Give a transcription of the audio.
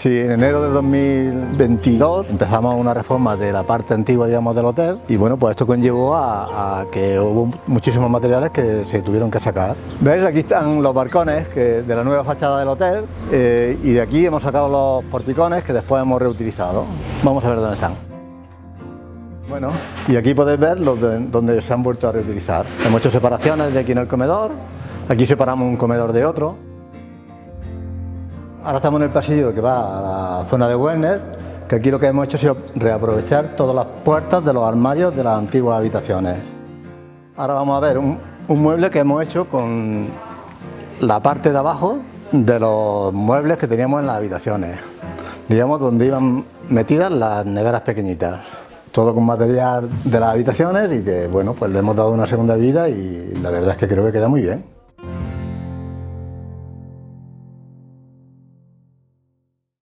Sí, en enero de 2022 empezamos una reforma de la parte antigua, digamos, del hotel y bueno, pues esto conllevó a que hubo muchísimos materiales que se tuvieron que sacar. ¿Veis? Aquí están los balcones de la nueva fachada del hotel y de aquí hemos sacado los porticones que después hemos reutilizado. Vamos a ver dónde están. Bueno, y aquí podéis ver donde se han vuelto a reutilizar. Hemos hecho separaciones de aquí en el comedor, aquí separamos un comedor de otro. Ahora estamos en el pasillo que va a la zona de wellness, que aquí lo que hemos hecho ha sido reaprovechar todas las puertas de los armarios de las antiguas habitaciones. Ahora vamos a ver un mueble que hemos hecho con la parte de abajo de los muebles que teníamos en las habitaciones, digamos donde iban metidas las neveras pequeñitas. Todo con material de las habitaciones y que bueno, pues le hemos dado una segunda vida y la verdad es que creo que queda muy bien.